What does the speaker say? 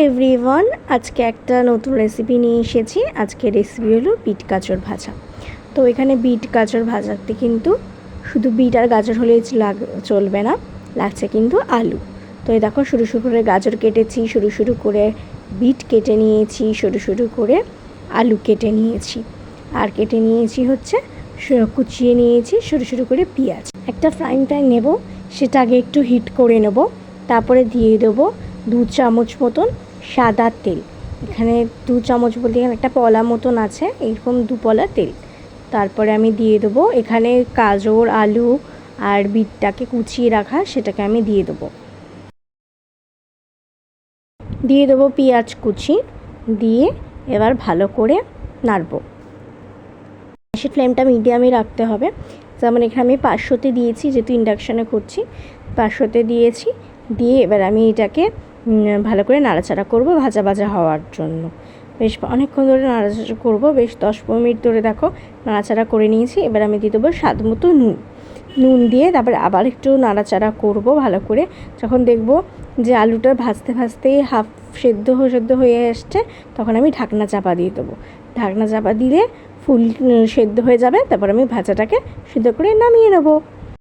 Everyone, আজকে একটা নতুন রেসিপি নিয়ে এসেছি। আজকে রেসিপি হলো বিট গাজর ভাজা। তো এখানে বিট গাজর ভাজাতে কিন্তু শুধু বিট আর গাজর হলেই চলবে না, লাগছে কিন্তু আলু। তো এই দেখো সরু সরু করে গাজর কেটেছি, সরু সরু করে বিট কেটে নিয়েছি, সরু সরু করে আলু কেটে নিয়েছি, আর কেটে নিয়েছি হচ্ছে কুচিয়ে নিয়েছি সরু সরু করে পেঁয়াজ। একটা ফ্রাইং প্যান নেব, সেটা আগে একটু হিট করে নেব, তারপরে দিয়ে দেবো 2 চামচ মতন সাদা তেল। এখানে 2 চামচ বলতে এখানে একটা পলা মতন আছে, এরকম 2 পলা তেল। তারপরে আমি দিয়ে দেবো এখানে গাজর, আলু আর বিটটাকে কুচিয়ে রাখা, সেটাকে আমি দিয়ে দেবো পেঁয়াজ কুচি দিয়ে এবার ভালো করে নাড়বো। গ্যাসের ফ্লেমটা মিডিয়ামে রাখতে হবে। যেমন এখানে আমি 500-তে দিয়েছি, যেহেতু ইন্ডাকশানে করছি 500-তে দিয়েছি। দিয়ে এবার আমি এটাকে ভালো করে নাড়াচাড়া করব ভাজা ভাজা হওয়ার জন্য। বেশ অনেকক্ষণ ধরে নাড়াচাড়া করব, বেশ 10-15 মিনিট ধরে দেখো নাড়াচাড়া করে নিয়েছি। এবার আমি দিয়ে দেবো স্বাদ মতো নুন দিয়ে তারপরে আবার একটু নাড়াচাড়া করব ভালো করে। যখন দেখব যে আলুটা ভাজতে ভাজতেই হাফ সেদ্ধ হয়ে আসছে, তখন আমি ঢাকনা চাপা দিয়ে দেবো। ঢাকনা চাপা দিলে ফুল সেদ্ধ হয়ে যাবে, তারপর আমি ভাজাটাকে সিদ্ধ করে নামিয়ে নেব।